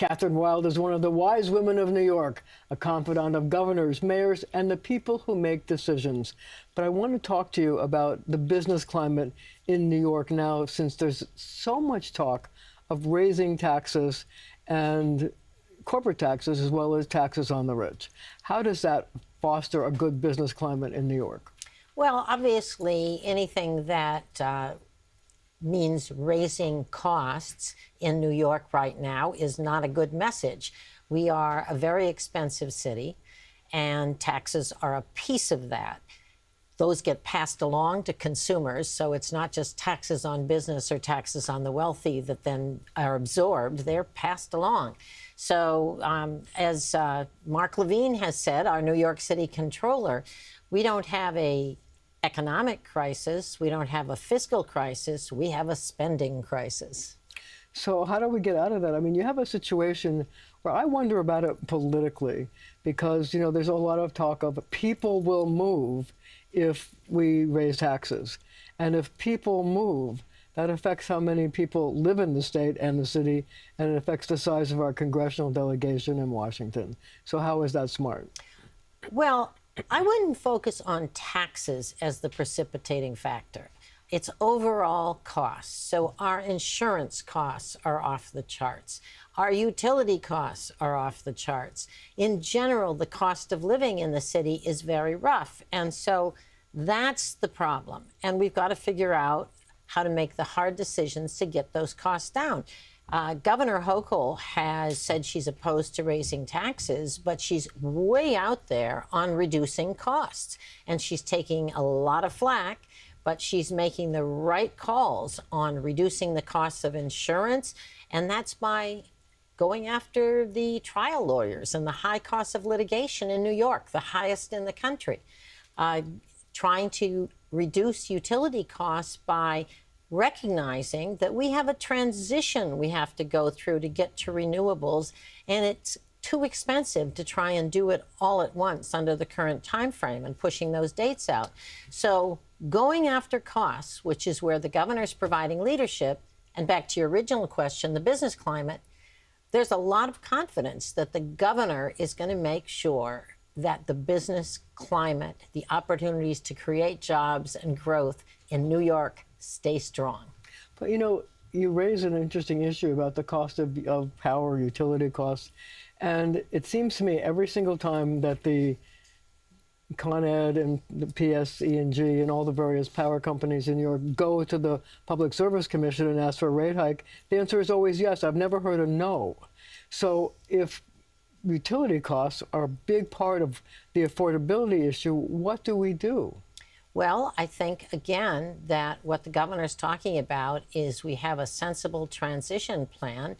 Kathryn Wylde is one of the wise women of New York, a confidant of governors, mayors, and the people who make decisions. But I want to talk to you about the business climate in New York now, since there's so much talk of raising taxes and corporate taxes as well as taxes on the rich. How does that foster a good business climate in New York? Well, obviously, anything that means raising costs in New York right now is not a good message. We are a very expensive city, and taxes are a piece of that. Those get passed along to consumers, so it's not just taxes on business or taxes on the wealthy that then are absorbed. They're passed along. So as Mark Levine has said, our New York City controller, we don't have a economic crisis, we don't have a fiscal crisis, we have a spending crisis. So how do we get out of that? I mean, you have a situation where I wonder about it politically, because, you know, there's a lot of talk of people will move if we raise taxes. And if people move, that affects how many people live in the state and the city, and it affects the size of our congressional delegation in Washington. So how is that smart? Well, I wouldn't focus on taxes as the precipitating factor. It's overall costs. So our insurance costs are off the charts. Our utility costs are off the charts. In general, the cost of living in the city is very rough. And so that's the problem. And we've got to figure out how to make the hard decisions to get those costs down. Governor Hochul has said she's opposed to raising taxes, but she's way out there on reducing costs. And she's taking a lot of flack, but she's making the right calls on reducing the costs of insurance. And that's by going after the trial lawyers and the high costs of litigation in New York, the highest in the country. Trying to reduce utility costs by recognizing that we have a transition we have to go through to get to renewables, and it's too expensive to try and do it all at once under the current time frame and pushing those dates out. So going after costs, which is where the governor's providing leadership, and back to your original question, the business climate, there's a lot of confidence that the governor is going to make sure that the business climate, the opportunities to create jobs and growth in New York stay strong. But, you know, you raise an interesting issue about the cost of power, utility costs. And it seems to me every single time that the Con Ed and the PSE&G and all the various power companies in New York go to the Public Service Commission and ask for a rate hike, the answer is always yes. I've never heard a no. So if utility costs are a big part of the affordability issue, what do we do? Well, I think, again, that what the governor's talking about is we have a sensible transition plan.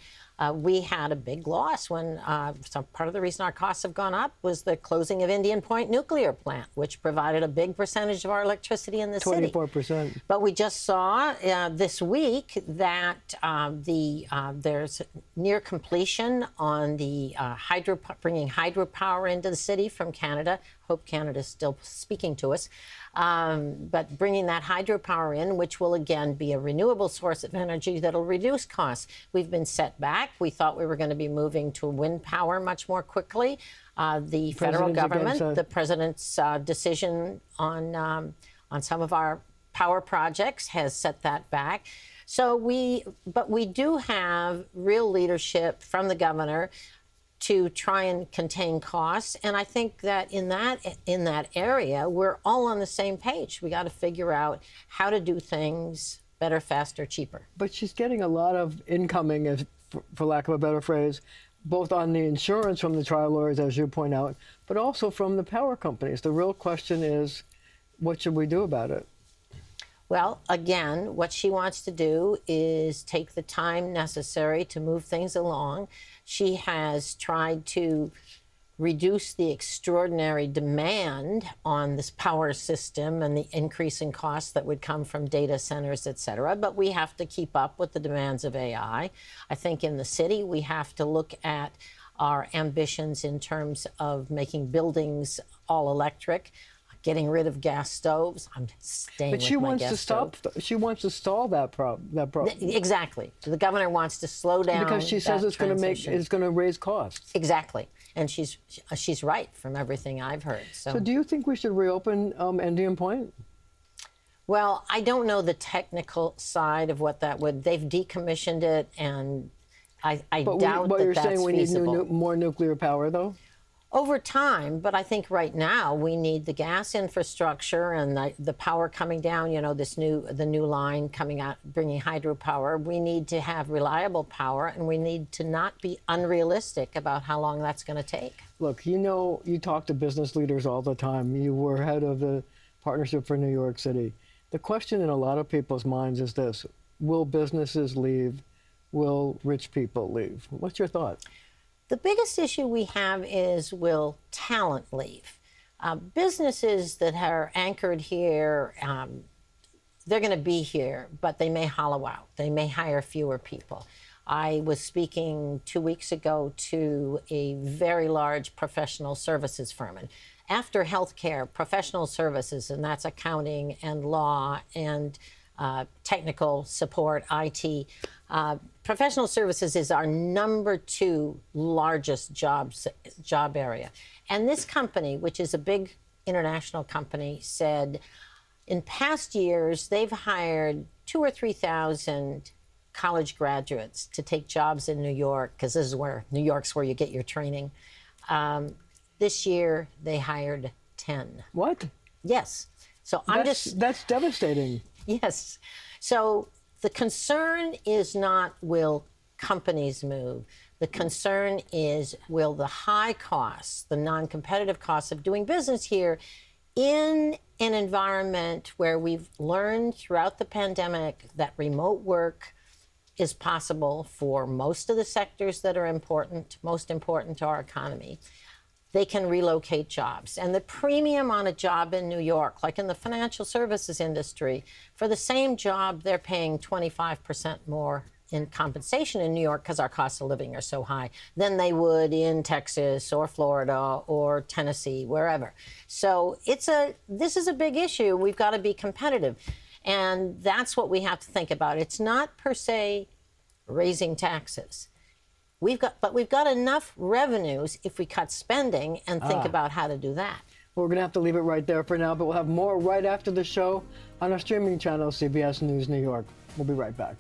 We had a big loss when some part of the reason our costs have gone up was the closing of Indian Point nuclear plant, which provided a big percentage of our electricity in the city. 24%. But we just saw this week that there's near completion on the bringing hydropower into the city from Canada. Hope Canada's still speaking to us. But bringing that hydropower in, which will again be a renewable source of energy that'll reduce costs. We've been set back. We thought we were going to be moving to wind power much more quickly. The federal government, the president's decision on some of our power projects has set that back. So but we do have real leadership from the governor to try and contain costs. And I think that in that area, we're all on the same page. We got to figure out how to do things better, faster, cheaper. But she's getting a lot of incoming, for lack of a better phrase, both on the insurance from the trial lawyers, as you point out, but also from the power companies. The real question is, what should we do about it? Well, again, what she wants to do is take the time necessary to move things along. She has tried to reduce the extraordinary demand on this power system and the increase in costs that would come from data centers, et cetera. But we have to keep up with the demands of AI. I think in the city, we have to look at our ambitions in terms of making buildings all electric. getting rid of gas stoves. I'm staying But with she my wants gas to stop. stove. She wants to stall that problem. Exactly. The governor wants to slow down Because she says that it's going to transition. it's going to raise costs. Exactly. And she's right from everything I've heard. So do you think we should reopen Indian Point? Well, I don't know the technical side of what that would. They've decommissioned it, and I doubt but that you're that's saying we feasible. need more nuclear power, though? Over time, but I think right now we need the gas infrastructure and the power coming down, you know, the new line coming out, bringing hydropower. We need to have reliable power, and we need to not be unrealistic about how long that's going to take. Look, you know, you talk to business leaders all the time. You were head of the Partnership for New York City. The question in a lot of people's minds is this: will businesses leave? Will rich people leave? What's your thought? The biggest issue we have is, will talent leave? Businesses that are anchored here, they're going to be here, but they may hollow out. They may hire fewer people. I was speaking 2 weeks ago to a very large professional services firm. And after healthcare, professional services, and that's accounting and law and technical support, IT. Professional services is our #2 largest job area. And this company, which is a big international company, said in past years they've hired 2,000 or 3,000 college graduates to take jobs in New York, because this is where New York's where you get your training. This year they hired 10. What? Yes. So that's devastating. Yes. So the concern is not will companies move. The concern is, will the high costs, the non-competitive costs of doing business here in an environment where we've learned throughout the pandemic that remote work is possible for most of the sectors that are important, most important to our economy. They can relocate jobs. And the premium on a job in New York, like in the financial services industry, for the same job, they're paying 25% more in compensation in New York because our costs of living are so high than they would in Texas or Florida or Tennessee, wherever. So this is a big issue. We've got to be competitive. And that's what we have to think about. It's not per se raising taxes. We've got enough revenues if we cut spending and think about how to do that. We're going to have to leave it right there for now, but we'll have more right after the show on our streaming channel, CBS News New York. We'll be right back.